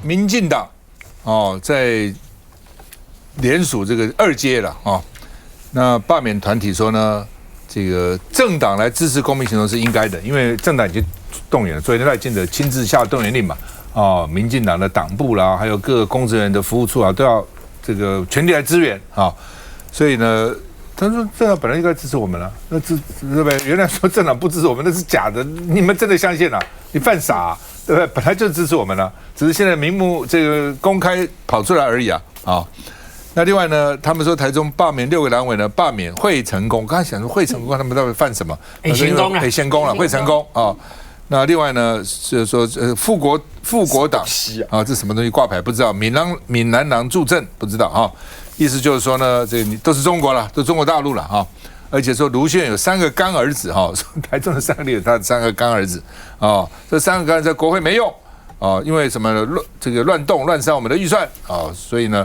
民进党在联署这个2阶了那罢免团体说呢，这个政党来支持公民行动是应该的，因为政党已经动员了，昨天赖清德亲自下动员令嘛民进党的党部啦，还有各个公职人员的服务处啊，都要这个全力来支援所以呢。他说：“政党本来应该支持我们了，那对不对？原来说政党不支持我们，那是假的，你们真的相信你犯傻对不对？本来就支持我们了，只是现在明目这个公开跑出来而已那另外呢，他们说台中罢免6个党委呢，罢免会成功。刚才想说会成功，他们到底犯什么？先攻了，会成功那另外呢，是说复国党这什么东西挂牌不知道，闽南郎助阵不知道意思就是说呢，这都是中国了，都中国大陆了而且说卢秀燕有3个干儿子台中的3个里有他的3个干儿子这3个干儿子在国会没用因为什么这个乱动乱伤我们的预算所以呢，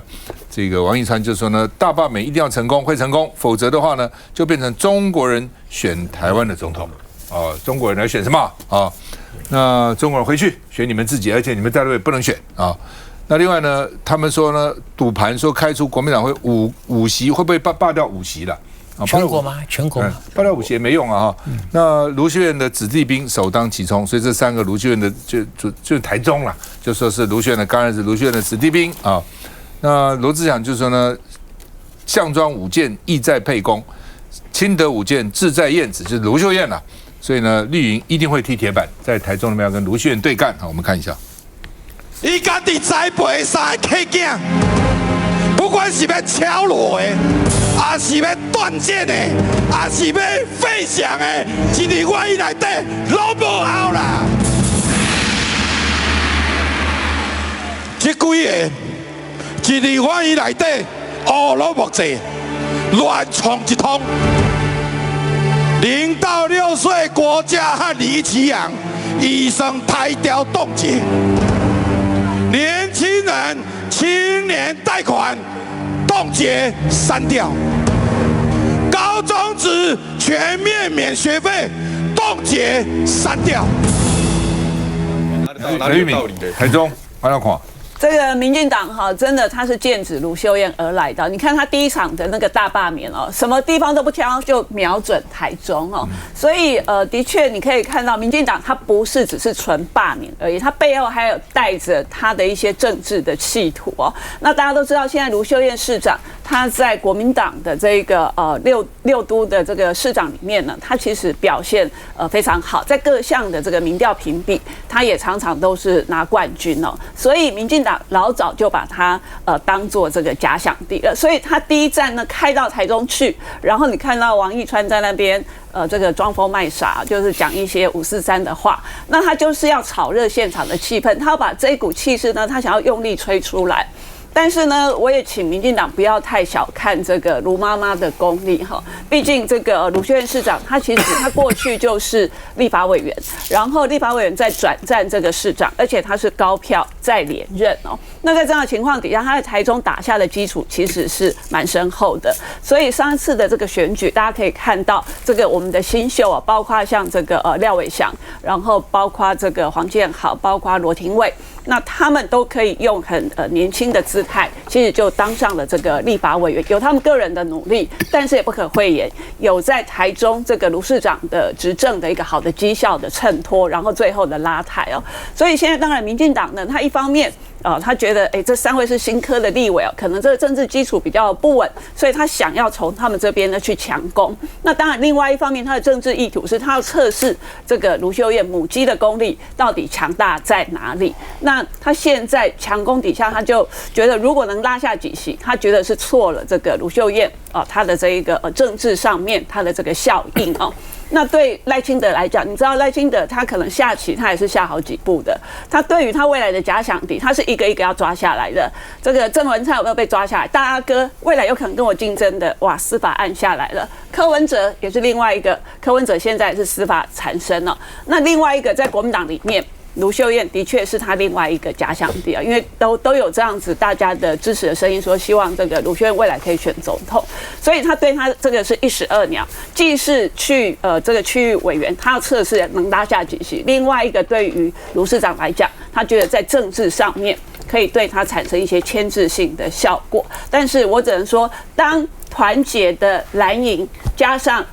这个王义川就说呢，大罢免一定要成功，会成功，否则的话呢，就变成中国人选台湾的总统中国人来选什么那中国人回去选你们自己，而且你们在位不能选那另外呢，他们说呢，赌盘说开出国民党会五席，会不会罢掉5席了？全国吗？全国吗？罢掉5席也没用那卢秀燕的子弟兵首当其冲，所以这3个卢秀燕的就是台中啦，就说是卢秀燕的干儿子，卢秀燕的子弟兵那罗志祥就说呢，项庄舞剑，意在沛公；清德舞剑，志在燕子，就是卢秀燕啦。所以呢，绿营一定会踢铁板，在台中那边要跟卢秀燕对干。我们看一下。伊家己栽培3个客囝，不管是要敲锣的，还是要断剑的，还是要飞翔的，一日我伊内底拢无效啦。这几个一日我伊内底乌鲁木齐乱闯一通，0到6岁国家和李启阳医生抬掉冻结。年轻人青年贷款冻结删掉，高中职全面免学费冻结删掉。雷玉敏，台中，马上看。这个民进党真的他是剑指卢秀燕而来的。你看他第一场的那个大罢免什么地方都不挑，就瞄准台中所以的确你可以看到民进党他不是只是纯罢免而已，他背后还有带着他的一些政治的企图那大家都知道，现在卢秀燕市长他在国民党的这个六都的这个市长里面呢，他其实表现非常好，在各项的这个民调评比，他也常常都是拿冠军所以民进党老早就把他当做这个假想敌了，所以他第一站呢开到台中去，然后你看到王义川在那边这个装疯卖傻，就是讲一些543的话，那他就是要炒热现场的气氛，他要把这一股气势呢，他想要用力吹出来。但是呢，我也请民进党不要太小看这个卢妈妈的功力毕竟这个卢秀燕市长，他其实他过去就是立法委员，然后立法委员再转战这个市长，而且他是高票再连任那在这样的情况底下，他在台中打下的基础其实是蛮深厚的。所以上一次的这个选举，大家可以看到这个我们的新秀包括像这个廖伟翔，然后包括这个黄建豪，包括罗廷伟。那他们都可以用很年轻的姿态，其实就当上了这个立法委员，有他们个人的努力，但是也不可讳言，有在台中这个卢市长的执政的一个好的绩效的衬托，然后最后的拉抬所以现在当然民进党呢，他一方面他觉得这3位是新科的立委可能这个政治基础比较不稳，所以他想要从他们这边呢去强攻。那当然另外一方面，他的政治意图是他要测试这个卢秀燕母鸡的功力到底强大在哪里。那他现在强攻底下，他就觉得如果能拉下几席，他觉得是错了这个卢秀燕他的这一个政治上面他的这个效应那对赖清德来讲，你知道赖清德他可能下棋他也是下好几步的，他对于他未来的假想敌，他是一个一个要抓下来的。这个郑文灿有没有被抓下来？大阿哥未来有可能跟我竞争的，哇，司法案下来了。柯文哲也是另外一个，柯文哲现在是司法缠身那另外一个在国民党里面，卢秀燕的确是他另外一个假想敌因为都有这样子大家的支持的声音，说希望这个卢秀燕未来可以选总统，所以他对他这个是一石二鸟，既是这个区域委员，他要测试能拉下几席；另外一个对于卢市长来讲，他觉得在政治上面可以对它产生一些牵制性的效果。但是我只能说，当团结的蓝营加上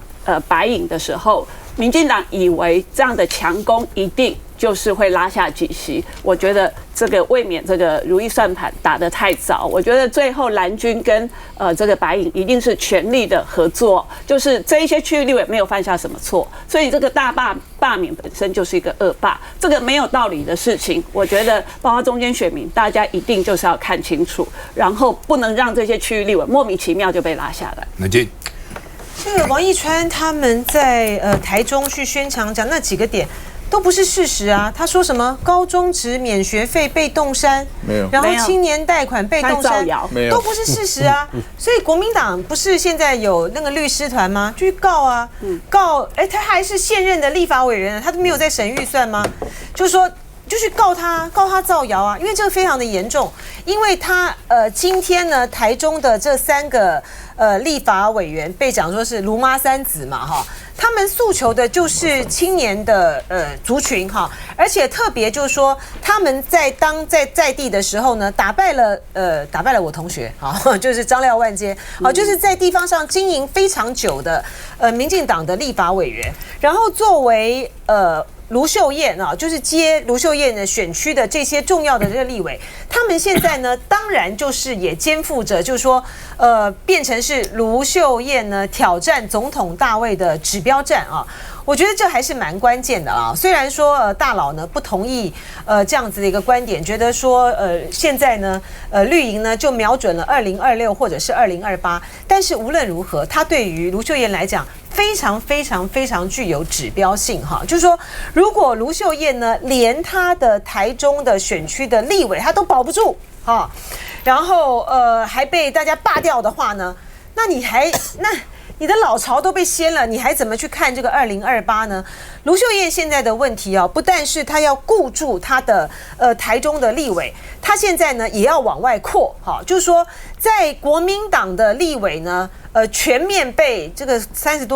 白营的时候，民进党以为这样的强攻一定就是会拉下几席，我觉得这个未免这个如意算盘打得太早。我觉得最后蓝军跟这个白营一定是全力的合作，就是这一些区域立委没有犯下什么错，所以这个大罢免本身就是一个恶罢，这个没有道理的事情。我觉得包括中间选民，大家一定就是要看清楚，然后不能让这些区域立委莫名其妙就被拉下来。冷静。这个王义川他们在台中去宣讲讲那几个点。都不是事实啊！他说什么高中职免学费被冻删，没有，然后青年贷款被冻删，没有，都不是事实啊！所以国民党不是现在有那个律师团吗？就去告啊，告，他还是现任的立法委员，他都没有在审预算吗？就是说。就去告他造谣啊，因为这个非常的严重，因为他今天呢台中的这3个立法委员被讲说是卢妈三子嘛哈，他们诉求的就是青年的族群哈，而且特别就是说他们在地的时候呢打败了我同学哈，就是张廖万坚好，就是在地方上经营非常久的民进党的立法委员，然后作为卢秀燕啊，就是接卢秀燕的选区的这些重要的这个立委，他们现在呢，当然就是也肩负着，就是说，变成是卢秀燕呢挑战总统大位的指标战啊。我觉得这还是蛮关键的啊。虽然说大佬呢不同意这样子的一个观点，觉得说现在呢绿营呢就瞄准了2026或者是2028，但是无论如何，他对于卢秀燕来讲非常非常非常具有指标性哈。就是说，如果卢秀燕呢连他的台中的选区的立委他都保不住哈，然后还被大家罢掉的话呢，那你的老巢都被掀了，你还怎么去看这个2028呢？卢秀燕现在的问题啊，不但是她要顾住她的台中的立委，她现在呢也要往外扩，哈，就是说在国民党的立委呢，全面被这个30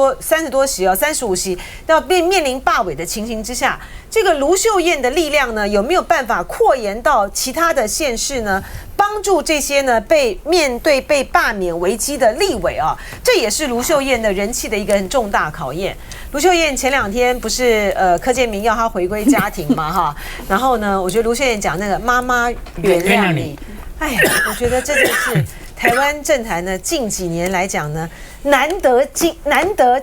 多席啊，35席要面临罢委的情形之下，这个卢秀燕的力量呢，有没有办法扩延到其他的县市呢？帮助这些呢面对被罢免危机的立委啊，这也是卢秀燕的人气的一个很重大考验。卢秀燕前2天不是柯建铭要她回归家庭嘛哈，然后呢，我觉得卢秀燕讲那个妈妈原谅你，哎呀，我觉得这就是台湾政坛呢近几年来讲呢难得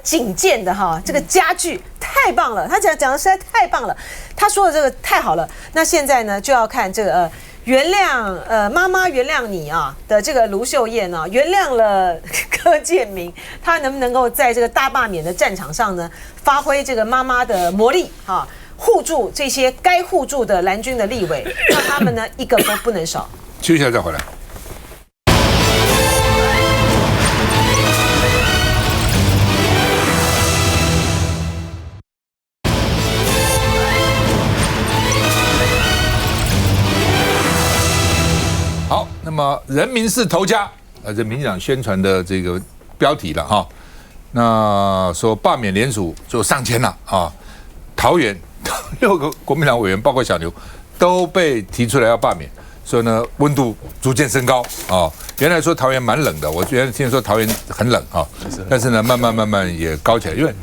仅见的哈，这个佳句太棒了，他讲的实在太棒了，他说的这个太好了。那现在呢就要看这个原谅妈妈原谅你啊的这个卢秀燕啊，原谅了柯建铭，他能不能够在这个大罢免的战场上呢，发挥这个妈妈的魔力啊，护住这些该护住的蓝军的立委，让他们呢一个都不能少。休息一下再回来。好，那么人民是头家，这民进党宣传的这个标题了哈。那说罢免联署就上千了啊，桃园6个国民党委员，包括小牛，都被提出来要罢免，所以呢温度逐渐升高啊。原来说桃园蛮冷的，我原来听说桃园很冷啊，但是呢慢慢也高起来，因为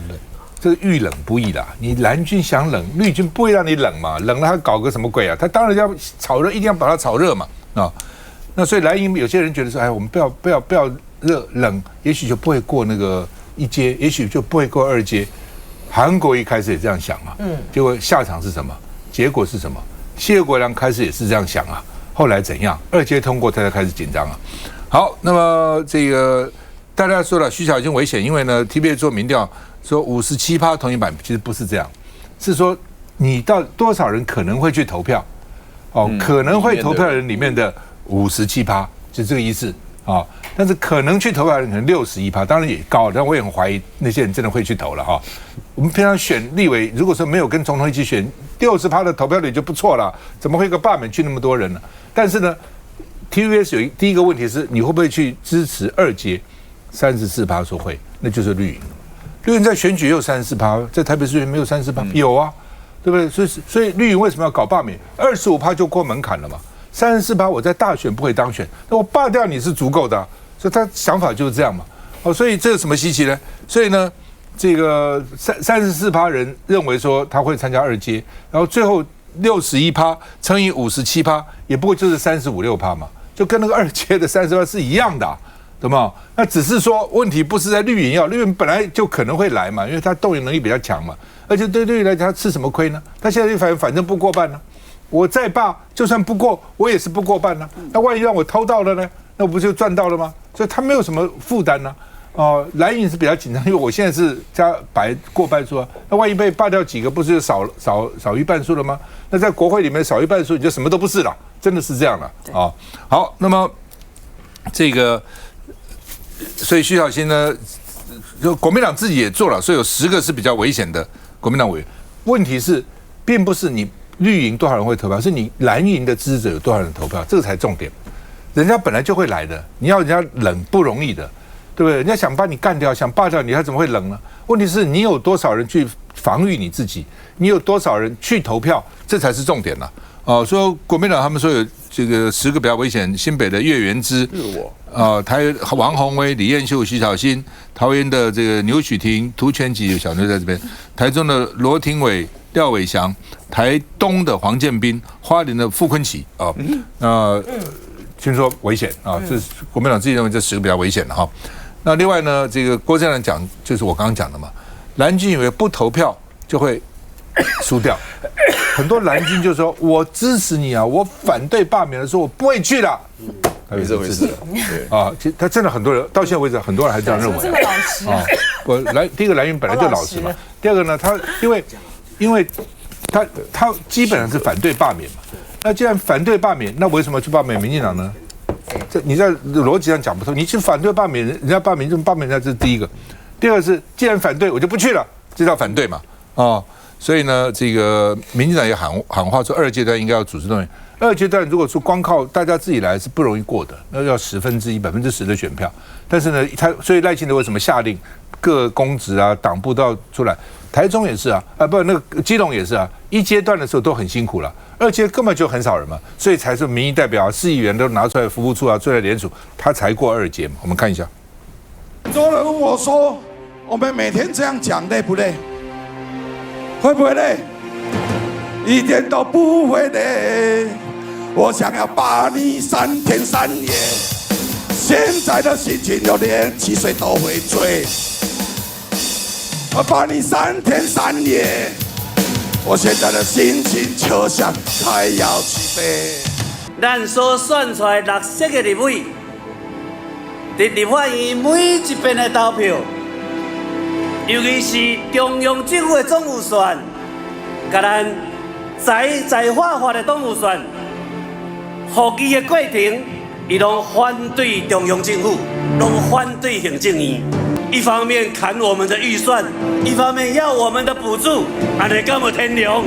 这个遇冷不易啦。你蓝军想冷，绿军不会让你冷嘛，冷了他搞个什么鬼啊？他当然要炒热，一定要把它炒热嘛啊。那所以蓝营有些人觉得说，哎，我们不要热冷，也许就不会过那个1阶，也许就不会过2阶。韩国一开始也这样想啊，结果下场是什么？结果是什么？谢国良开始也是这样想啊，后来怎样？2阶通过，他才开始紧张啊。好，那么这个大家说了，徐小清危险，因为呢 ，TBS 做民调说57%同意版，其实不是这样，是说你到多少人可能会去投票，哦，可能会投票的人里面的57%，就这个意思啊。但是可能去投票的人可能61%，当然也高，但我也很怀疑那些人真的会去投了哈。我们平常选立委，如果说没有跟总统一起选，60%的投票率就不错了，怎么会一个罢免去那么多人呢？但是呢 ，TVS 有第一个问题是，你会不会去支持2阶？34%说会，那就是绿营。绿营在选举也有34%，在台北市没有34%，有啊，对不对？所以绿营为什么要搞罢免？25%就过门槛了嘛。34%我在大选不会当选，那我罢掉你是足够的，所以他想法就是这样嘛。所以这有什么稀奇呢？所以呢，这个34%人认为说他会参加二阶，然后最后61%乘以57%，也不过就是35-36%嘛，就跟那个二阶的30%是一样的。懂吗？那只是说问题不是在绿营绿营本来就可能会来嘛，因为他动员能力比较强嘛，而且对绿营来讲，他吃什么亏呢？他现在反正不过半呢，我再罢就算不过，我也是不过半呢。那万一让我偷到了呢？那我不就赚到了吗？所以他没有什么负担呢。蓝营是比较紧张，因为我现在是加白过半数啊，那万一被罢掉几个，不是就少于半数了吗？那在国会里面少于半数，你就什么都不是了，真的是这样了啊。好，那么这个。所以徐小新呢，就国民党自己也做了，所以有10个是比较危险的国民党委员。问题是，并不是你绿营多少人会投票，是你蓝营的支持者有多少人投票，这个才重点。人家本来就会来的，你要人家冷不容易的，对不对？人家想把你干掉，想罢掉你，他怎么会冷呢？问题是你有多少人去防御你自己，你有多少人去投票，这才是重点了。说国民党他们说有这个10个比较危险，新北的岳元之，台王宏威、李彦秀、徐小新，桃园的这个牛许婷、涂全吉小妞在这边，台中的罗廷伟、廖伟翔，台东的黄建斌，花莲的傅昆萁听说危险啊，这是国民党自己认为这10个比较危险的哈。那另外呢，这个郭正亮讲就是我刚刚讲的嘛，蓝军以为不投票就会输掉。很多蓝军就说：“我支持你啊，我反对罢免的时候我不会去的。”没这回事啊！其实他真的很多人到现在为止，很多人还这样认为。这么老实啊！第一个蓝营本来就老实嘛，第二个呢，他因为他基本上是反对罢免嘛。那既然反对罢免，那为什么去罢免民进党呢？这你在逻辑上讲不通。你去反对罢免人家罢免，这么罢免人家，这是第一个。第二个是，既然反对，我就不去了，这叫反对嘛？所以呢，这个民进党也喊话说，2阶段应该要组织动员。2阶段如果说光靠大家自己来是不容易过的，那要1/10%、10%的选票。但是呢，所以赖清德为什么下令各公职啊、党部都要出来？台中也是啊，那个基隆也是啊。1阶段的时候都很辛苦了，2阶根本就很少人嘛，所以才是民意代表、市议员都拿出来服务处啊，出来联署，他才过2阶嘛。我们看一下。很多人问我说，我们每天这样讲累不累？会不会累？一点都不会累。我想要把你3天3夜，现在的心情就连7岁都会醉。我把你3天3夜，我现在的心情就像快要起飞。咱所选出来6色的立委，在立法院每一边的投票。尤其是中央政府的总务选，甲咱在法的总务选，服议的过程，伊拢反对中央政府，拢反对行政院。一方面砍我们的预算，一方面要我们的补助，安尼敢有天良？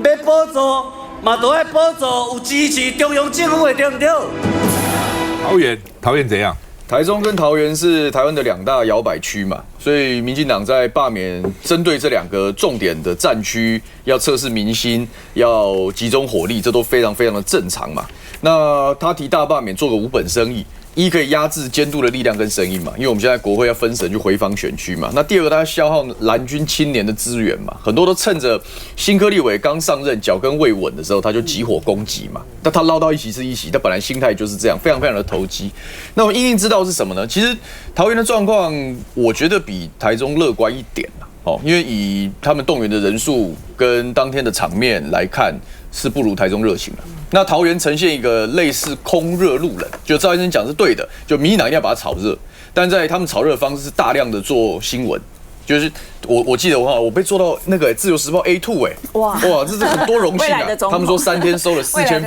要补助，嘛都要补助有支持中央政府的，对不对？桃园怎样？台中跟桃园是台湾的2大摇摆区嘛，所以民进党在罢免针对这2个重点的战区，要测试民心，要集中火力，这都非常非常的正常嘛。那他提大罢免，做个无本生意。一可以压制监督的力量跟声音嘛，因为我们现在国会要分省去回访选区嘛。那第二个，他消耗蓝军青年的资源嘛，很多都趁着新科立委刚上任脚跟未稳的时候，他就急火攻击嘛。那他捞到1席是1席，他本来心态就是这样，非常非常的投机。那我们因应知道是什么呢？其实桃园的状况，我觉得比台中乐观一点啦。因为以他们动员的人数跟当天的场面来看，是不如台中热情了。那桃园呈现一个类似空热路冷，就赵医生讲是对的，就民进党一定要把它炒热，但在他们炒热的方式是大量的做新闻，就是我记得我被做到那个《自由时报》A2 哇，这是很多荣幸啊！他们说3天收了4000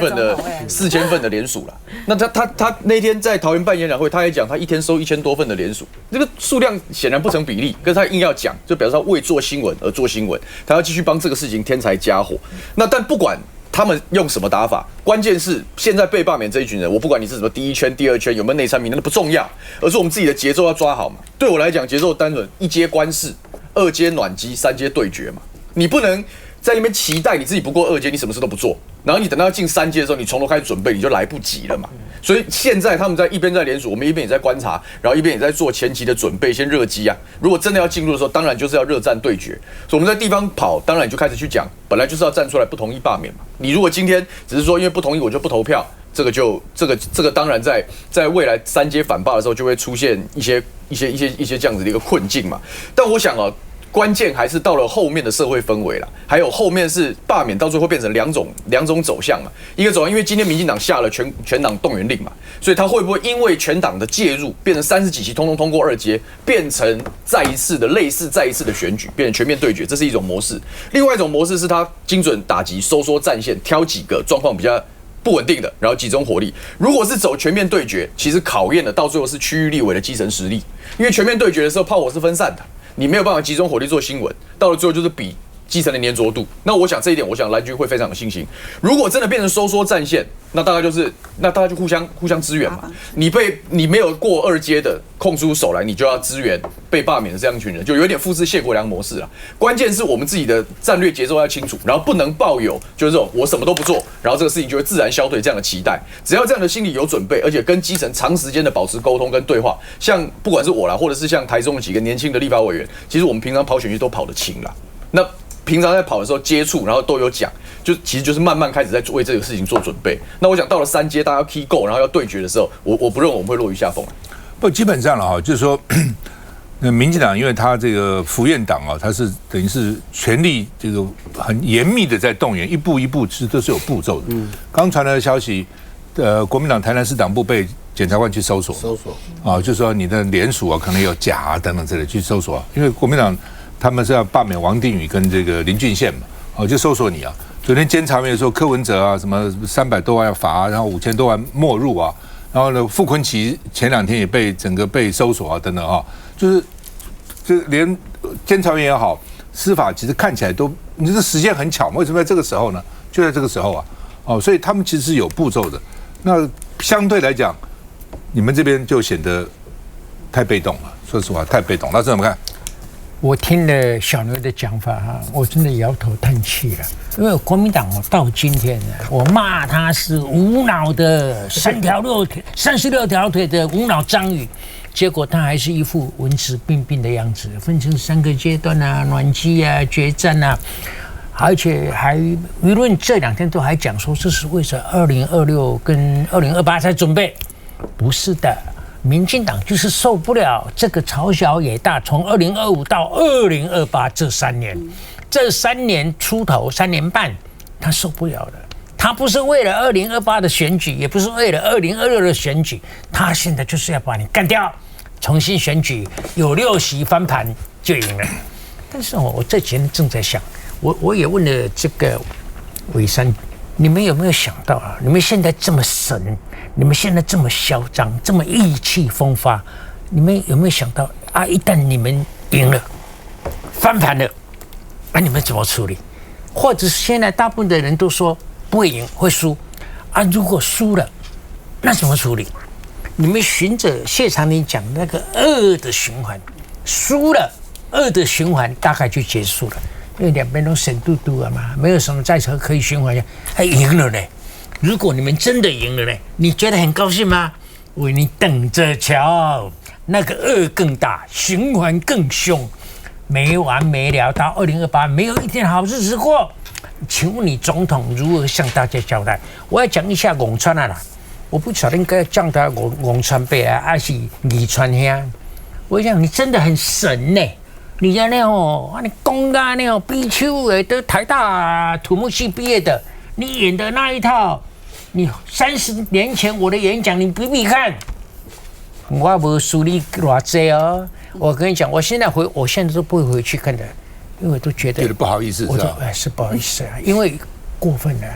份的联署了。那他那天在桃园办演讲会，他也讲他1天收1000多份的联署，这个数量显然不成比例，可是他硬要讲，就表示他为做新闻而做新闻，他要继续帮这个事情添柴加火。那但不管他们用什么打法，关键是现在被罢免这一群人，我不管你是什么第1圈、第2圈有没有内参名单，那不重要，而是我们自己的节奏要抓好嘛。对我来讲，节奏单纯，1阶关事，2阶暖机，3阶对决嘛。你不能在那边期待你自己不过2阶，你什么事都不做，然后你等到进3阶的时候，你从头开始准备，你就来不及了嘛。所以现在他们一边在联署，我们一边也在观察，然后一边也在做前期的准备，先热机啊。如果真的要进入的时候，当然就是要热战对决。所以我们在地方跑，当然你就开始去讲，本来就是要站出来不同意罢免嘛。你如果今天只是说因为不同意我就不投票，这个当然在未来3阶反罢的时候，就会出现一些这样子的一个困境嘛。但我想关键还是到了后面的社会氛围啦，还有后面是罢免，到最后会变成两种走向嘛。一个走向，因为今天民进党下了全党动员令嘛，所以他会不会因为全党的介入，变成30几席通通通过2阶，变成类似再一次的选举，变成全面对决，这是一种模式。另外一种模式是他精准打击、收缩战线，挑几个状况比较不稳定的，然后集中火力。如果是走全面对决，其实考验的到最后是区域立委的基层实力，因为全面对决的时候炮火是分散的。你没有办法集中火力做新闻，到了最后就是比基层的粘着度。那我想这一点，我想蓝军会非常有信心。如果真的变成收缩战线，那大概就互相支援嘛。你没有过2阶的空出手来，你就要支援被罢免的这样一群人，就有点复制谢国良模式了。关键是我们自己的战略节奏要清楚，然后不能抱有就是这种我什么都不做，然后这个事情就会自然消退这样的期待。只要这样的心理有准备，而且跟基层长时间的保持沟通跟对话，像不管是我啦，或者是像台中的几个年轻的立法委员，其实我们平常跑选区都跑得勤啦。那平常在跑的时候接触，然后都有讲，其实就是慢慢开始在为这个事情做准备。那我想到了3阶，大家要 key go， 然后要对决的时候，我不认为我们会落于下风。不，基本上了哈，就是说，那民进党因为他这个府院党他是等于是权力这个很严密的在动员，一步一步其实都是有步骤的。刚传来的消息，国民党台南市党部被检察官去搜索就是说你的联署可能有假等等之类去搜索因为国民党他们是要罢免王定宇跟这个林俊宪嘛，就搜索你昨天监察院说柯文哲什么300多万要罚然后5000多万没入然后呢，傅崐萁前2天也整个被搜索等等就是连监察院也好，司法其实看起来都，你这时间很巧嘛？为什么在这个时候呢？就在这个时候所以他们其实是有步骤的。那相对来讲，你们这边就显得太被动了。说实话，太被动。老师怎么看？我听了小牛的讲法我真的摇头叹气了。因为国民党到今天呢，我骂他是无脑的36条腿的无脑章鱼，结果他还是一副文质彬彬的样子，分成3个阶段暖机决战而且还舆论这2天都还讲说这是为了2026跟2028才准备，不是的。民进党就是受不了这个朝小野大，从2025到2028这3年出头3年半，他受不了了。他不是为了2028的选举，也不是为了2026的选举，他现在就是要把你干掉，重新选举，有6席翻盘就赢了。但是我这几天正在想，我也问了这个伟山，你们有没有想到你们现在这么神，你们现在这么嚣张，这么意气风发，你们有没有想到一旦你们赢了，翻盘了，那你们怎么处理？或者是现在大部分的人都说不会赢，会输如果输了，那怎么处理？你们循着谢长廷讲那个恶的循环，输了恶的循环大概就结束了，因为2边都神嘟嘟了嘛，没有什么再可以循环还赢了呢。如果你们真的赢了呢，你觉得很高兴吗？为你等着瞧，那个恶更大，循环更凶，没完没了，到2028没有一天好日子过。请问你总统如何向大家交代？我要讲一下龔川啦，我不晓得应该叫他龔川伯还是李川兄。我想你真的很神呢，你讲你公干比丘的台大土木系毕业的，你演的那一套，你30年前我的演讲，你比比看，我没输你多少我跟你讲，我现在都不会回去看的，因为我都觉得不好意思，是吧？是不好意思因为过分了。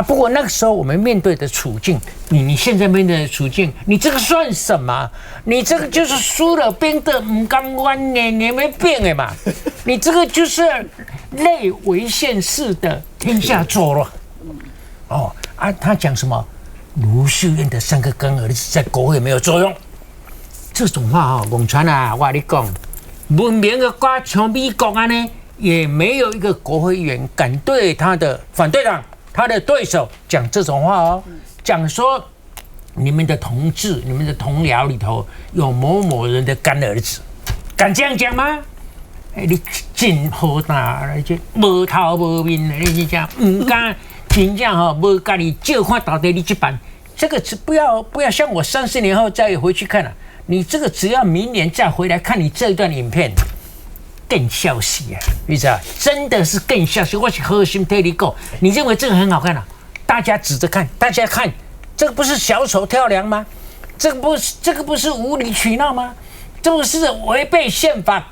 不过那个时候我们面对的处境，你现在面对的处境，你这个算什么？你这个就是输了兵的不甘愿你没变的嘛！你这个就是类违宪式的天下作乱。他讲什么？卢秀燕的3个干儿子在国会没有作用，这种话龔川我跟你讲，文明的歌像美国也没有一个国会议员敢对他的反对党、他的对手讲这种话哦，讲说你们的同志、你们的同僚里头有某某人的干儿子，敢这样讲吗？你真好大，而且无头无面的，你是讲唔敢，真正哈无家己照看到底你这版，这个不要像我30年后再回去看了、你这个只要明年再回来看你这一段影片，更笑死啊！你知道，真的是更笑死。我是核心推你讲，你认为这个很好看啊？大家指着看，大家看，这个不是小丑跳梁吗？这个不是无理取闹吗？这不是违背宪法？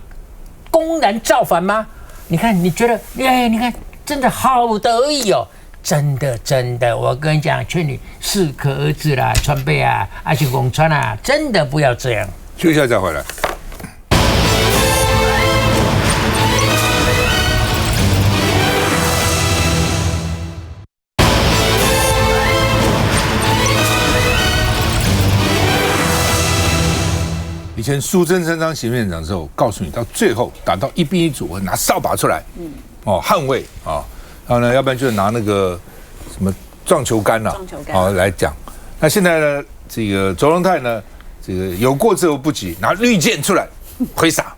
公然造反吗？你看，你觉得，你看，真的好得意哦！真的，我跟你讲，劝你适可而止啦，川贝啊，阿信公川啊，真的不要这样。休息一下再回来。以前苏贞昌当行政院长之后，告诉你到最后打到1兵1卒，拿扫把出来，捍卫啊，然后呢，要不然就是拿那个什么撞球杆来讲。那现在呢，这个卓荣泰呢，这个有过之而不及，拿绿箭出来挥洒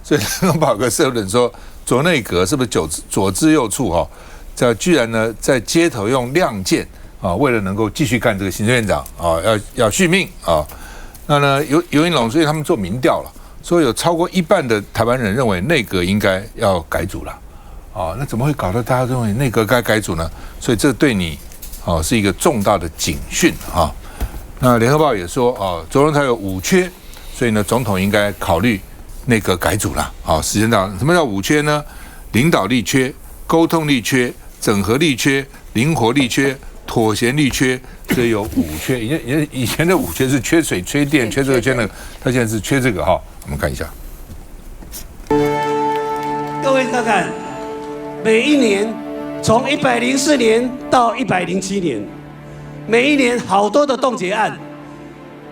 所以宝哥社论说，左内阁是不是左支右绌居然呢在街头用亮剑为了能够继续干这个行政院长要续命那呢，尤英龙，所以他们做民调了，说有超过1半的台湾人认为内阁应该要改组了，那怎么会搞到大家认为内阁该改组呢？所以这对你是一个重大的警讯那联合报也说卓荣泰有5缺，所以呢，总统应该考虑内阁改组了时间到了。什么叫5缺呢？领导力缺、沟通力缺、整合力缺、灵活力缺、妥协力缺，所以有5缺。以前的5缺是缺水、缺电、缺这个缺那个，他现在是缺这个我们看一下。各位看看，每一年从104年到107年，每一年好多的冻结案，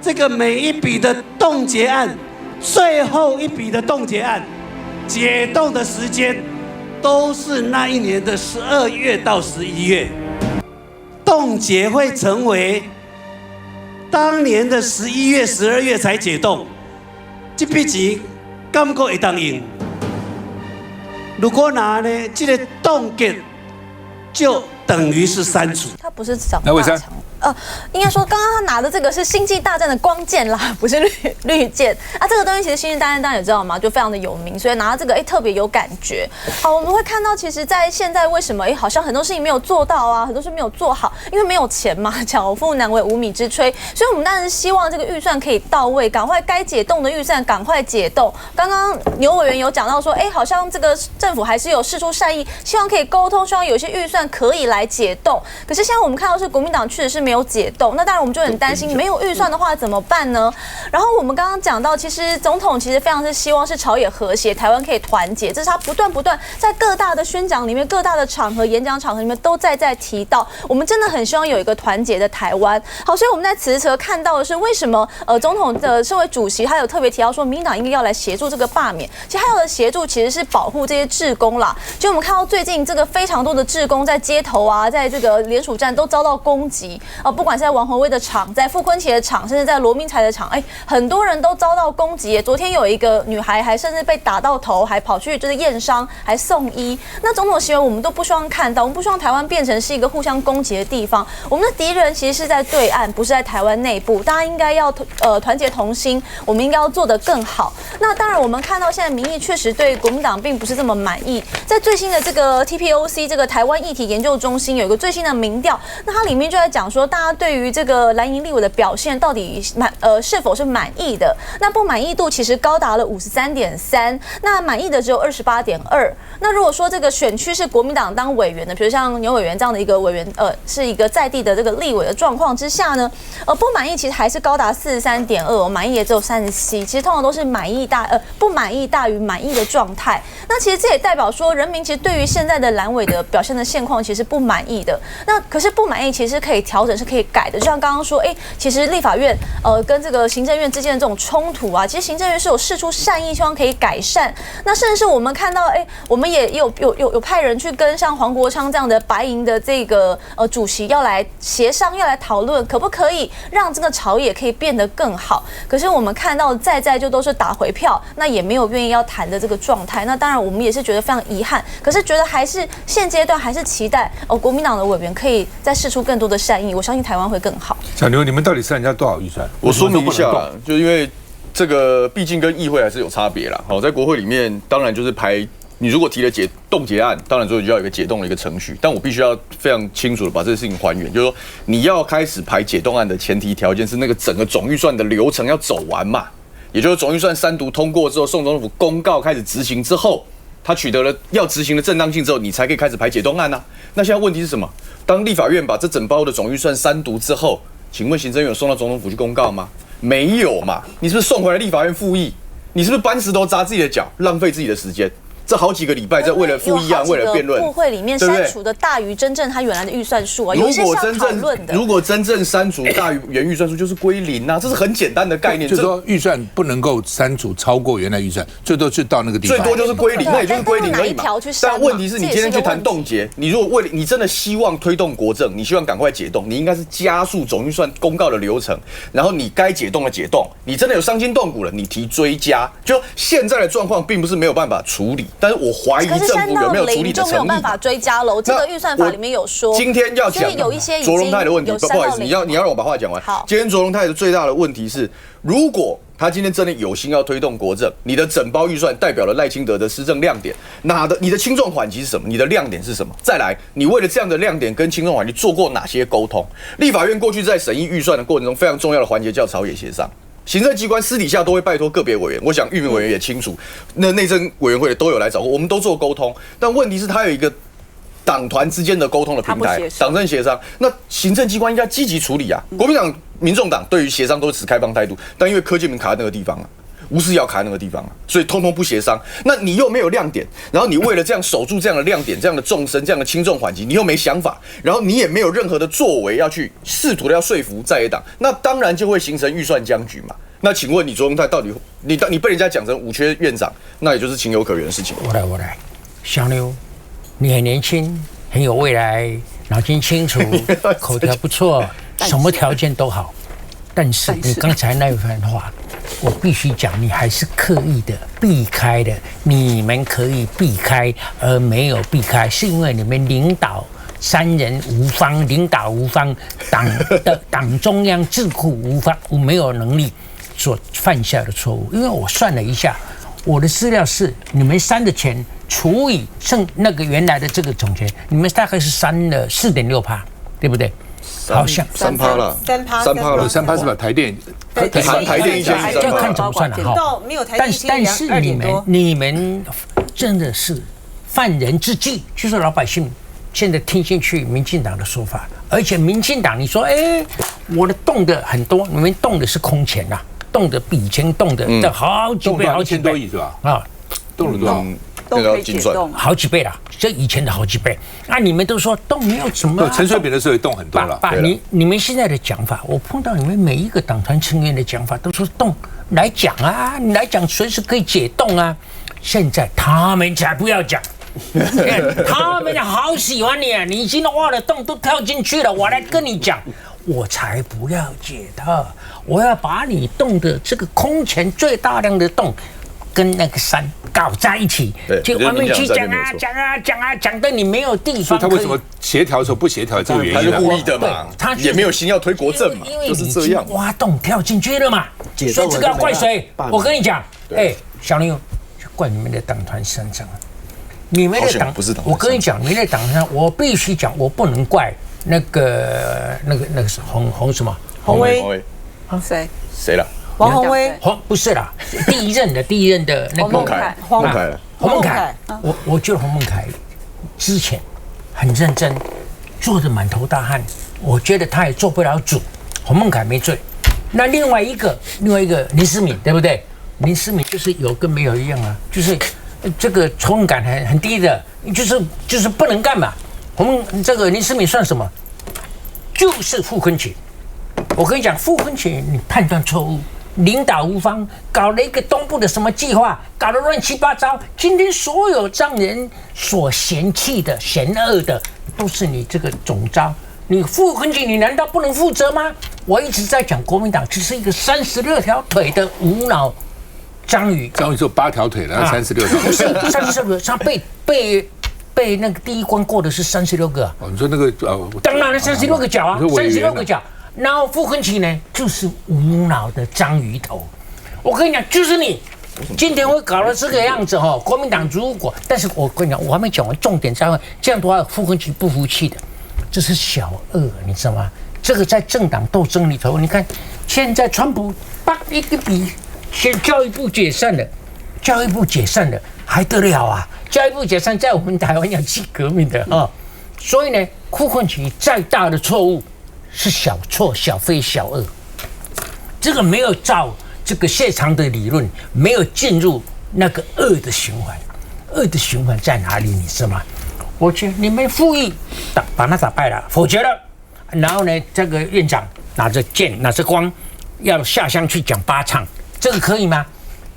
这个每一笔的冻结案，最后一笔的冻结案，解冻的时间都是那一年的12月到11月。冻结会成为当年的11月、12月才解冻，这笔钱敢够会当用？如果拿呢，这个冻结就等于是删除。他不是长大强。应该说，刚刚他拿的这个是《星际大战》的光剑啦，不是绿箭啊。这个东西其实《星际大战》大家也知道嘛，就非常的有名，所以拿到这个特别有感觉。好，我们会看到，其实，在现在为什么好像很多事情没有做到啊，很多事没有做好，因为没有钱嘛，巧妇难为无米之炊。所以我们当然希望这个预算可以到位，赶快该解冻的预算赶快解冻。刚刚牛委员有讲到说，好像这个政府还是有释出善意，希望可以沟通，希望有些预算可以来解冻。可是现在我们看到是国民党确实是没有解冻，那当然我们就很担心，没有预算的话怎么办呢？然后我们刚刚讲到，其实总统其实非常是希望是朝野和谐，台湾可以团结，这是他不断在各大的宣讲里面、各大的场合、演讲场合里面都在提到，我们真的很希望有一个团结的台湾。好，所以我们在此时看到的是为什么总统的身为主席，他有特别提到说，民进党应该要来协助这个罢免。其实他要的协助其实是保护这些志工啦。就我们看到最近这个非常多的志工在街头啊，在这个联署站都遭到攻击不管是在王宏威的场，在傅昆萁的场，甚至在罗明才的场，很多人都遭到攻击。昨天有一个女孩还甚至被打到头，还跑去就是验伤，还送医。那种种行为我们都不希望看到，我们不希望台湾变成是一个互相攻击的地方。我们的敌人其实是在对岸，不是在台湾内部。大家应该要团结同心，我们应该要做得更好。那当然，我们看到现在民意确实对国民党并不是这么满意。在最新的这个 TPOC 这个台湾议题研究中心有一个最新的民调，那它里面就在讲说，大家对于这个蓝营立委的表现到底是否是满意的？那不满意度其实高达了53.3%，那满意的只有28.2%。那如果说这个选区是国民党当委员的，比如像牛委员这样的一个委员，是一个在地的这个立委的状况之下呢，不满意其实还是高达43.2%，满意也只有37%。其实通常都是不满意大于满意的状态。那其实这也代表说，人民其实对于现在的蓝委的表现的现况其实不满意的。那可是不满意其实可以调整整是可以改的。就像刚刚说，其实立法院跟这个行政院之间的这种冲突啊，其实行政院是有释出善意，希望可以改善。那甚至是我们看到，我们也有派人去跟像黄国昌这样的白营的这个主席要来协商，要来讨论，可不可以让这个朝野可以变得更好。可是我们看到在就都是打回票，那也没有愿意要谈的这个状态。那当然我们也是觉得非常遗憾，可是觉得还是现阶段还是期待国民党的委员可以再释出更多的善意，我相信台湾会更好。小牛，你们到底是人家多少预算？我说明一下啦，就因为这个毕竟跟议会还是有差别啦。好，在国会里面当然就是排。你如果提了冻结案，当然说就要有一个解冻的一个程序，但我必须要非常清楚的把这个事情还原，就是说你要开始排解冻案的前提条件是那个整个总预算的流程要走完嘛，也就是总预算3读通过之后，送总统府公告开始执行之后，他取得了要执行的正当性之后，你才可以开始排解冻案啊。那现在问题是什么？当立法院把这整包的总预算3读之后，请问行政院有送到总统府去公告吗？没有嘛？你是不是送回来立法院复议？你是不是搬石头砸自己的脚，浪费自己的时间？这好几个礼拜在为了复议案，为了辩论，部会里面删除的大于真正他原来的预算数啊。有一些是要讨论的。如果真正删除大于原预算数，就是归零啊，这是很简单的概念。就是说预算不能够删除超过原来预算，最多是到那个地方，最多就是归零，那也就是归零而已嘛。但问题是你今天去谈冻结，你如果你真的希望推动国政，你希望赶快解冻，你应该是加速总预算公告的流程，然后你该解冻的解冻，你真的有伤筋动骨了，你提追加。就现在的状况并不是没有办法处理，但是我怀疑。可是删到0就没有办法追加了。这个预算法里面有说，今天要讲有一些卓荣泰的问题，不好意思，你要让我把话讲完。好，今天卓荣泰的最大的问题是，如果他今天真的有心要推动国政，你的整包预算代表了赖清德的施政亮点，你的轻重缓急是什么？你的亮点是什么？再来，你为了这样的亮点跟轻重缓急做过哪些沟通？立法院过去在审议预算的过程中，非常重要的环节叫朝野协商。行政机关私底下都会拜托个别委员，我想玉民委员也清楚，那内政委员会都有来找过，我们都做沟通。但问题是，它有一个党团之间的沟通的平台，党政协商。那行政机关应该积极处理啊。国民党、民众党对于协商都是持开放态度，但因为柯建铭卡在那个地方啊，吴思瑶卡在那个地方啊，所以通通不协商。那你又没有亮点，然后你为了这样守住这样的亮点、这样的纵深、这样的轻重缓急，你又没想法，然后你也没有任何的作为要去试图的要说服在野党，那当然就会形成预算僵局嘛。那请问你卓荣泰到底你被人家讲成五缺院长，那也就是情有可原的事情。我来，小牛，你很年轻，很有未来，脑筋清楚，口条不错，什么条件都好。但是你刚才那一番话，我必须讲，你还是刻意的避开的。你们可以避开，而没有避开，是因为你们领导3人无方，领导无方，党中央智库无方，没有能力所犯下的错误。因为我算了一下，我的资料是你们删的钱除以那个原来的这个总钱，你们大概是删了4.6%，对不对？好像3%了，3%了，3%是吧？台电1000就看怎么算了哈。没有台电但是你们真的是犯人之忌，就是老百姓现在听进去民进党的说法，而且民进党你说，我的动的很多，你们动的是空钱呐，动的比以前动的好几倍，好几倍多亿是吧？啊，动了多少？都可以解冻，好几倍啦，这以前的好几倍。那你们都说动没有什么，陈水扁的时候也动很多了。你们现在的讲法，我碰到你们每一个党团成员的讲法，都说动来讲啊，你来讲随时可以解冻啊。现在他们才不要讲。他们好喜欢你啊！你已经挖了洞都跳进去了，我来跟你讲，我才不要解它，我要把你洞的这个空前最大量的洞跟那个山搞在一起，就外面去讲的你没有地方。所以他为什么协调的时候不协调？这个原因他是故意的嘛，他也没有心要推国政嘛，就是这样。挖洞跳进去了嘛，所以这个要怪谁？我跟你讲，小牛，怪你们的党团身上。你们的党不是党，我跟你讲，你们的党上，我必须讲，我不能怪那个是洪什么？洪威啊？谁了？王宏威？不是啦，第一任的那个洪孟凯。我觉得洪孟凯之前很认真，做得满头大汗，我觉得他也做不了主。洪孟凯没罪。那另外一个林思敏，对不对？林思敏就是有跟没有一样啊，就是。这个仇恨感很低的，就是不能干嘛。这个林思敏算什么？就是傅昆萁。我跟你讲，傅昆萁你判断错误，领导无方，搞了一个东部的什么计划，搞得乱七八糟。今天所有让人所嫌弃的、嫌恶的，都是你这个总召。你傅昆萁，你难道不能负责吗？我一直在讲，国民党只是一个36条腿的无脑章鱼。章鱼说8条腿了，36条。不是36条，他被那个第一关过的是36个。哦，你说那个当然了，36个角啊，36个角。然后傅昆萁呢，就是无脑的章鱼头。我跟你讲，就是你今天会搞到这个样子哈。国民党如果，但是我跟你讲，我还没讲完重点在这样的话，傅昆萁不服气的，这是小恶，你知道吗？这个在政党斗争里头，你看现在川普叭一个笔，先教育部解散了，教育部解散了还得了啊？教育部解散在我们台湾要起革命的啊，所以呢，傅昆萁再大的错误是小错、小非、小恶，这个没有照这个谢长的理论，没有进入那个恶的循环。恶的循环在哪里？你知道吗？我觉得你们复议把他打败了，否决了，然后呢，这个院长拿着剑拿着光要下乡去讲8场，这个可以吗？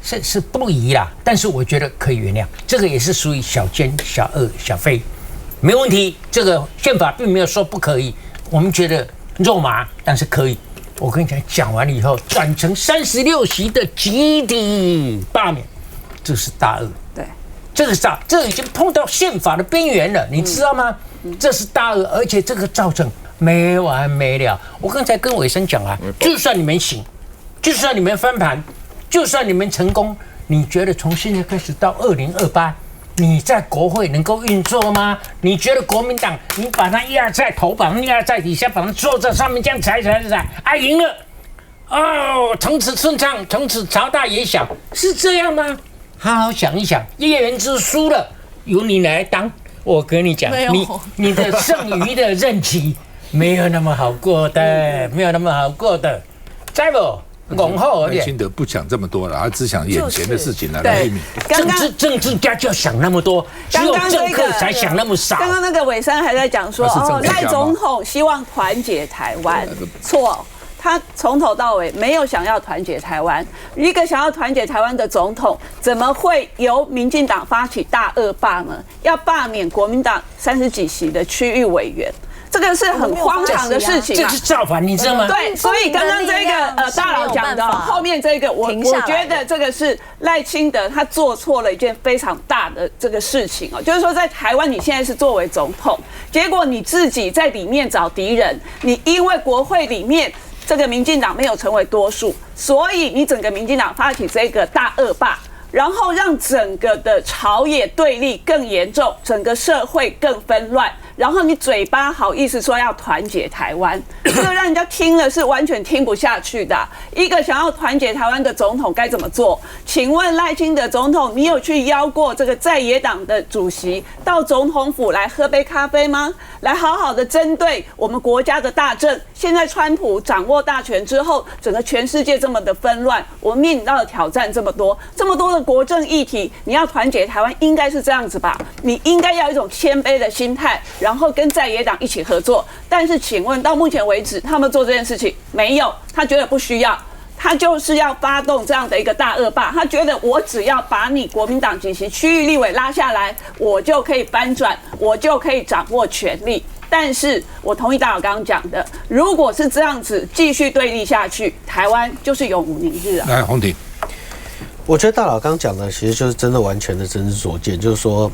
是不宜啦，但是我觉得可以原谅，这个也是属于小奸、小恶、小非，没问题。这个宪法并没有说不可以，我们觉得肉麻，但是可以。我跟你讲，讲完了以后转成36席的集体罢免，这是大恶。对，这已经碰到宪法的边缘了，你知道吗？这是大恶，而且这个造成没完没了。我刚才跟伟生讲啊，就算你们行，就算你们翻盘，就算你们成功，你觉得从现在开始到2028，你在国会能够运作吗？你觉得国民党你把它压在头榜，压在底下，把它坐在上面这样踩，啊赢了，哦，从此顺畅，从此朝大野小，是这样吗？好好想一想，叶元之输了，由你来当。我跟你讲，你的剩余的任期没有那么好过的，没有那么好过的，在不？拱后而已。赖清德不想这么多了，他只想眼前的事情来避免。政治家就要想那么多，只有政客才想那么少。刚刚那个伟生还在讲说，赖总统希望团结台湾，错。他从头到尾没有想要团结台湾，一个想要团结台湾的总统，怎么会由民进党发起大恶罢呢？要罢免国民党30几席的区域委员，这个是很荒唐的事情啊！这是造反，你知道吗？对，所以刚刚这个大佬讲的后面这个，我觉得这个是赖清德他做错了一件非常大的这个事情哦，就是说在台湾你现在是作为总统，结果你自己在里面找敌人，你因为国会里面这个民进党没有成为多数，所以你整个民进党发起这个大恶霸，然后让整个的朝野对立更严重，整个社会更纷乱，然后你嘴巴好意思说要团结台湾，这个让人家听了是完全听不下去的。一个想要团结台湾的总统该怎么做？请问赖清德总统，你有去邀过这个在野党的主席到总统府来喝杯咖啡吗？来好好的针对我们国家的大政。现在川普掌握大权之后，整个全世界这么的纷乱，我们面临到的挑战这么多的国政议题，你要团结台湾，应该是这样子吧？你应该要一种谦卑的心态，然后跟在野党一起合作。但是，请问到目前为止，他们做这件事情没有？他觉得不需要。他就是要发动这样的一个大恶霸，他觉得我只要把你国民党几席区域立委拉下来，我就可以翻转，我就可以掌握权力。但是我同意大佬刚刚讲的，如果是这样子继续对立下去，台湾就是永无宁日啊。来，洪庭，我觉得大佬刚刚讲的其实就是真的完全的真知灼见，就是说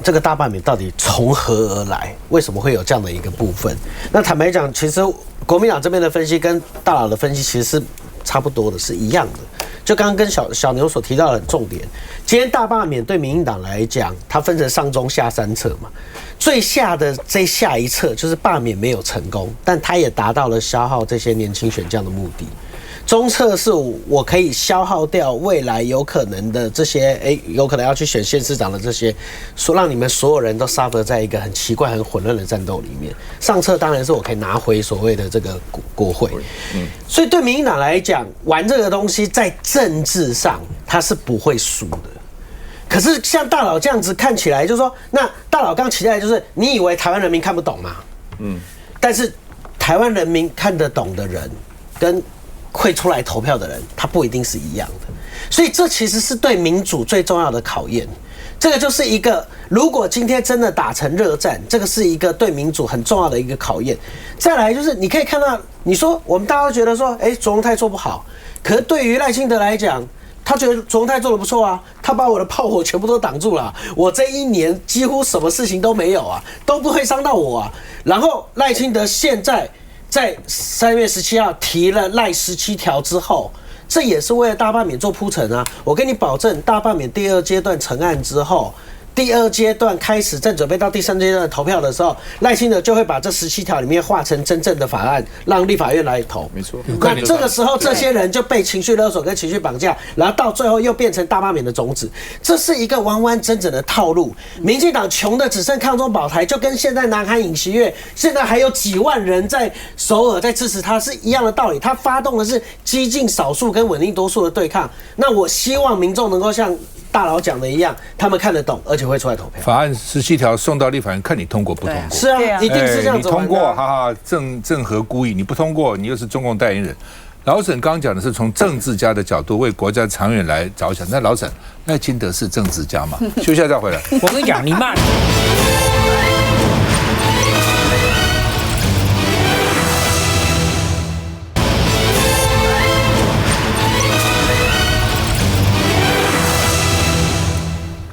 这个大罢免到底从何而来，为什么会有这样的一个部分？那坦白讲，其实国民党这边的分析跟大佬的分析其实是差不多的，是一样的。就刚刚跟小牛所提到的重点，今天大罢免对民进党来讲，它分成上中下3策嘛。最下的这下一策就是罢免没有成功，但它也达到了消耗这些年轻选将的目的。中策是我可以消耗掉未来有可能的这些，有可能要去选县市长的这些，说让你们所有人都 suffer 在一个很奇怪、很混乱的战斗里面。上策当然是我可以拿回所谓的这个国会，所以对民进党来讲，玩这个东西在政治上它是不会输的。可是像大佬这样子看起来，就是说，那大佬刚期待的就是，你以为台湾人民看不懂吗？但是台湾人民看得懂的人，跟会出来投票的人，他不一定是一样的。所以这其实是对民主最重要的考验。这个就是一个，如果今天真的打成热战，这个是一个对民主很重要的一个考验。再来就是你可以看到，你说我们大家都觉得说，卓荣泰做不好，可是对于赖清德来讲，他觉得卓荣泰做得不错啊，他把我的炮火全部都挡住了，我这一年几乎什么事情都没有啊，都不会伤到我啊。然后赖清德现在在3月17号提了赖17条之后，这也是为了大罢免做铺陈啊！我跟你保证，大罢免第2阶段成案之后，第2阶段开始正准备到第3阶段投票的时候，赖清德就会把这17条里面化成真正的法案，让立法院来投。没错。那这个时候，这些人就被情绪勒索跟情绪绑架，然后到最后又变成大罢免的种子。这是一个完完整整的套路。民进党穷的只剩抗中保台，就跟现在南韩尹锡悦现在还有几万人在首尔在支持他是一样的道理。他发动的是激进少数跟稳定多数的对抗。那我希望民众能够像大佬讲的一样，他们看得懂，而且会出来投票。法案17条送到立法院，看你通过不通过。是啊，一定是这样子。你通过，哈哈，正合故意；你不通过，你又是中共代言人。老沈刚刚讲的是从政治家的角度为国家长远来着想。那老沈，赖清德是政治家吗？休息一下再回来。我跟你讲，你骂。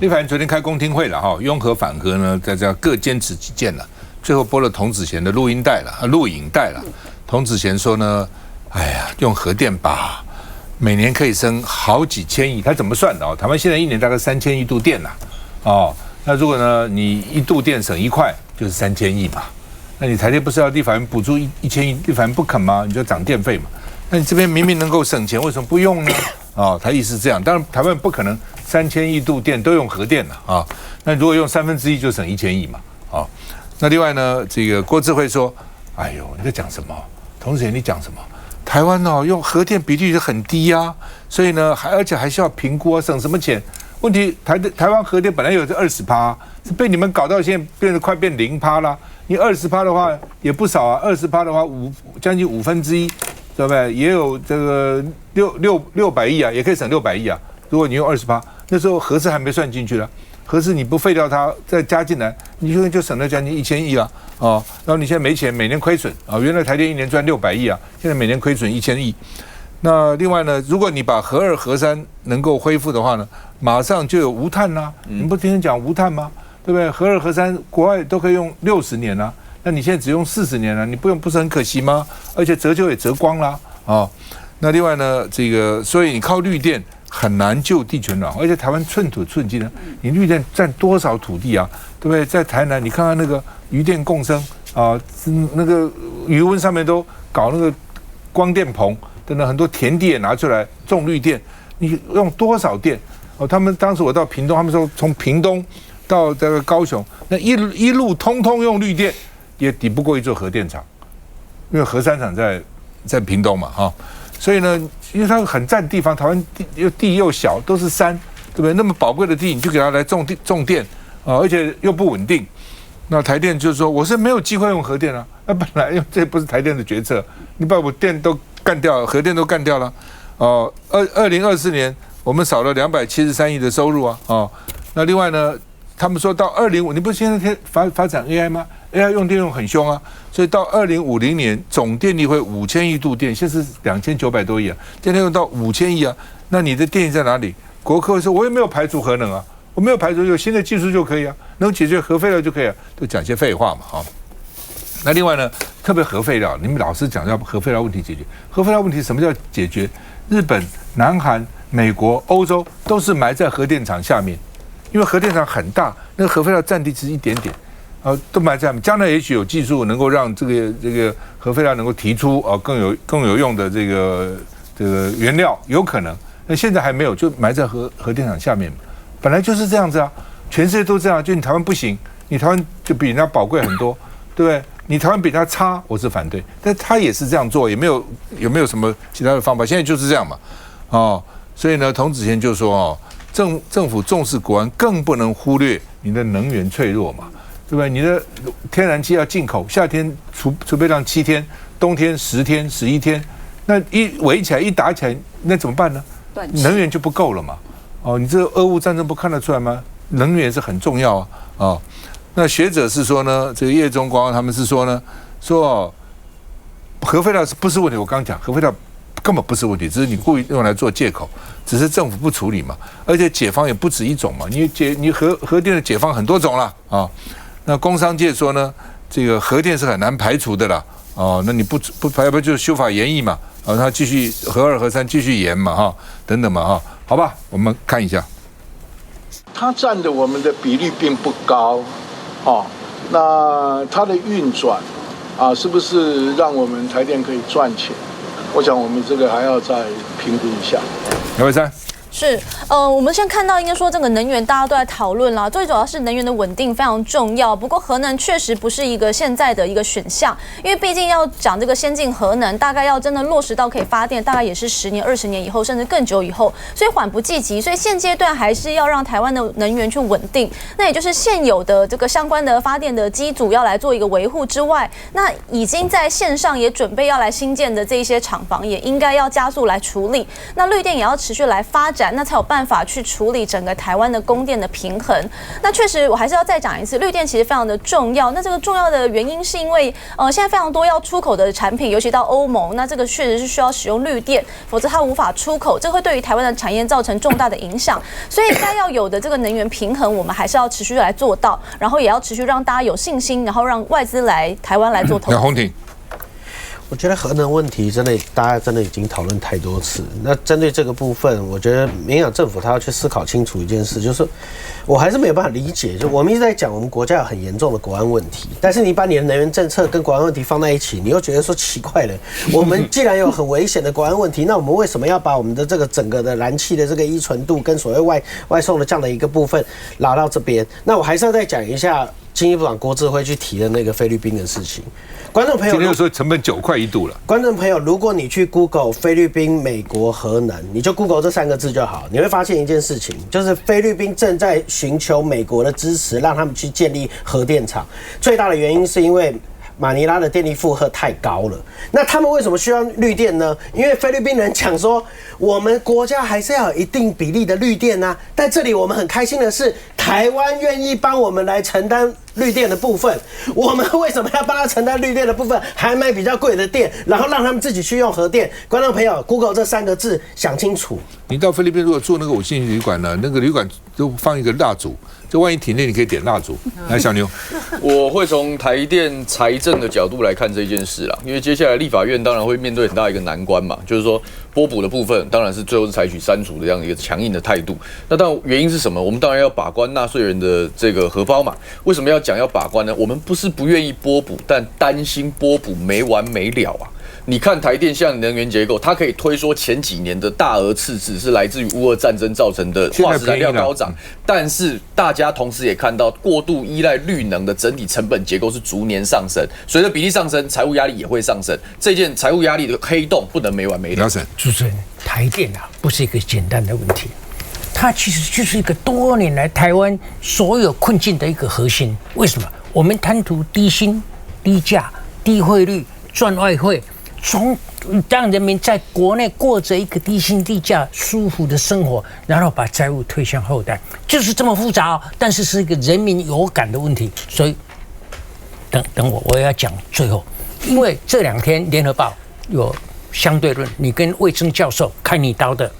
立法院昨天开公听会了哈，拥核反核呢，大家各坚持己见了。最后播了童子贤的录影带了。童子贤说呢，哎呀，用核电吧，每年可以生好几千亿，他怎么算的哦？台湾现在一年大概3000亿度电呐，哦，那如果呢你1度电省1块，就是3000亿嘛。那你台电不是要立法院补助1000亿，立法院不肯吗？你就涨电费嘛。那你这边明明能够省钱，为什么不用呢？哦，他意思是这样，当然台湾不可能3000亿度电都用核电了啊。那如果用1/3就省1000亿嘛，啊。那另外呢，这个郭智慧说，哎呦，你在讲什么？童子贤你讲什么？台湾哦用核电比率很低啊，所以呢而且还需要评估啊，省什么钱？问题台湾核电本来有这20%，是被你们搞到现在变得快变0%啦。你20%的话也不少啊，20%的话将近1/5。对不对？也有这个600亿啊，也可以省600亿啊。如果你用20%，那时候核四还没算进去了，核四你不废掉它，再加进来，你就省了将近1000亿啊。哦，然后你现在没钱，每年亏损啊。原来台电一年赚600亿啊，现在每年亏损1000亿。那另外呢，如果你把核2、核3能够恢复的话呢，马上就有无碳啦。你不天天讲无碳吗？对不对？核2、核3国外都可以用60年啊。那你现在只用40年了，你不用不是很可惜吗？而且折旧也折光啦，哦。那另外呢，这个所以你靠绿电很难救地球暖化，而且台湾寸土寸金呢，你绿电占多少土地啊？对不对？在台南，你看看那个渔电共生啊，那个渔温上面都搞那个光电棚，等等很多田地也拿出来种绿电，你用多少电？哦，他们当时我到屏东，他们说从屏东到这个高雄，那一路通通用绿电。也抵不过一座核电厂，因为核3厂在屏东嘛，哈，所以呢，因为它很占地方，台湾地又小，都是山，对不对？那么宝贵的地，你就给它来种电啊，而且又不稳定。那台电就是说，我是没有机会用核电啊，那本来这不是台电的决策，你把我电都干掉，核电都干掉了，哦，2024年我们少了273亿的收入啊，哦，那另外呢，他们说到2050，你不是现在发展 AI 吗？AI 用电用很凶啊，所以到2050年总电力会5000亿度电，现在是2900多亿啊，现在用到5000亿啊，那你的电力在哪里？国科会说，我也没有排除核能啊，我没有排除有新的技术就可以啊，能解决核废料就可以啊，都讲些废话嘛啊。那另外呢，特别核废料，你们老是讲要核废料问题解决，核废料问题什么叫解决？日本、南韩、美国、欧洲都是埋在核电厂下面，因为核电厂很大，那个核废料占地只一点点。都埋在将来也许有技术能够让这个核废料能够提出更有用的这个原料，有可能。那现在还没有，就埋在核电厂下面，本来就是这样子啊，全世界都这样，就你台湾不行，你台湾就比人家宝贵很多，对不对？你台湾比他差，我是反对，但他也是这样做，也没有什么其他的方法，现在就是这样嘛，哦，所以呢，童子贤就说哦，政府重视国安，更不能忽略你的能源脆弱嘛。对不对？你的天然气要进口，夏天储备量7天，冬天10天、11天，那一围起来一打起来，那怎么办呢？能源就不够了嘛。哦，你这俄乌战争不看得出来吗？能源是很重要啊。哦，那学者是说呢，这个叶中光他们是说呢，说核废料不是问题，我刚讲核废料根本不是问题，只是你故意用来做借口，只是政府不处理嘛。而且解方也不止一种嘛，你核电的解方很多种了啊。那工商界说呢，这个核电是很难排除的啦。哦，那你不排不就是修法研议嘛？啊，他继续核2、核3继续延嘛哈，等等嘛哈，好吧，我们看一下，它占的我们的比例并不高，哦，那它的运转啊，是不是让我们台电可以赚钱？我想我们这个还要再评估一下。姚伟山。是，我们先看到，应该说这个能源大家都在讨论啦，最主要是能源的稳定非常重要。不过核能确实不是一个现在的一个选项，因为毕竟要讲这个先进核能，大概要真的落实到可以发电，大概也是10年、20年以后，甚至更久以后，所以缓不济急。所以现阶段还是要让台湾的能源去稳定，那也就是现有的这个相关的发电的机组要来做一个维护之外，那已经在线上也准备要来新建的这一些厂房，也应该要加速来处理。那绿电也要持续来发展。那才有办法去处理整个台湾的供电的平衡。那确实，我还是要再讲一次，绿电其实非常的重要。那这个重要的原因是因为，现在非常多要出口的产品，尤其到欧盟，那这个确实是需要使用绿电，否则它无法出口，这会对于台湾的产业造成重大的影响。所以该要有的这个能源平衡，我们还是要持续来做到，然后也要持续让大家有信心，然后让外资来台湾来做投资。洪庭。我觉得核能问题真的，大家真的已经讨论太多次。那针对这个部分，我觉得民进党政府他要去思考清楚一件事，就是我还是没有办法理解，就我们一直在讲我们国家有很严重的国安问题，但是你把你的能源政策跟国安问题放在一起，你又觉得说奇怪了。我们既然有很危险的国安问题，那我们为什么要把我们的这个整个的燃气的这个依存度跟所谓外送的这样的一个部分拉到这边？那我还是要再讲一下经济部长郭智辉去提的那个菲律宾的事情。观众朋友，今天又说成本9块1度了。观众朋友，如果你去 Google 菲律宾、美国核能，你就 Google 这3个字就好，你会发现一件事情，就是菲律宾正在寻求美国的支持，让他们去建立核电厂。最大的原因是因为马尼拉的电力负荷太高了。那他们为什么需要绿电呢？因为菲律宾人讲说，我们国家还是要有一定比例的绿电啊。但这里我们很开心的是，台湾愿意帮我们来承担绿电的部分。我们为什么要帮他承担绿电的部分，还买比较贵的电，然后让他们自己去用核电？观众朋友 ，Google 这3个字想清楚。你到菲律宾如果住那个5星级旅馆呢，那个旅馆都放一个蜡烛，就万一停电，你可以点蜡烛。来，小牛，我会从台电财政的角度来看这件事啦，因为接下来立法院当然会面对很大一个难关嘛，就是说拨补的部分，当然是最后是采取删除的这样一个强硬的态度。那当然原因是什么？我们当然要把关纳税人的这个荷包嘛。为什么要讲要把关呢？我们不是不愿意拨补，但担心拨补没完没了啊。你看台电像能源结构，它可以推说前几年的大额赤字是来自于乌俄战争造成的化石燃料高涨，但是大家同时也看到过度依赖绿能的整体成本结构是逐年上升，随着比例上升，财务压力也会上升。这件财务压力的黑洞不能没完没了。主持人，台电啊，不是一个简单的问题，它其实就是一个多年来台湾所有困境的一个核心。为什么？我们贪图低薪、低价、低汇率、赚外汇。让人民在国内过着一个低薪低价舒服的生活，然后把债务推向后代，就是这么复杂哦。但是是一个人民有感的问题，所以等我也要讲最后，因为这2天联合报有相对论，你跟魏征教授开你刀的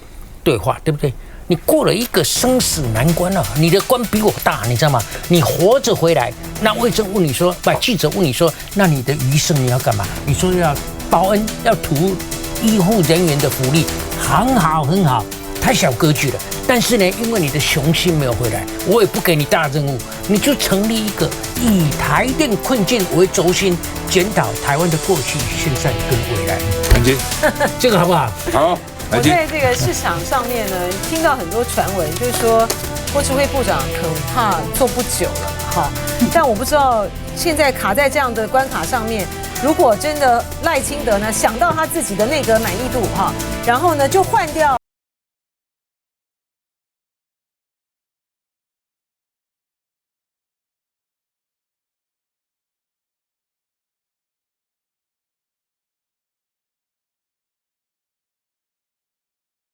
对话，对不对？你过了一个生死难关了，你的关比我大，你知道吗？你活着回来，那魏征问你说，记者问你说，那你的余生你要干嘛？你说要报恩，要图医护人员的福利，很好很好，太小格局了。但是呢，因为你的雄心没有回来，我也不给你大任务，你就成立一个以台电困境为轴心，检讨台湾的过去、现在跟未来。韩金，这个好不好？好。我在这个市场上面呢，听到很多传闻，就是说郭智慧部长恐怕做不久了哈。但我不知道现在卡在这样的关卡上面，如果真的赖清德呢想到他自己的内阁满意度哈，然后呢就换掉。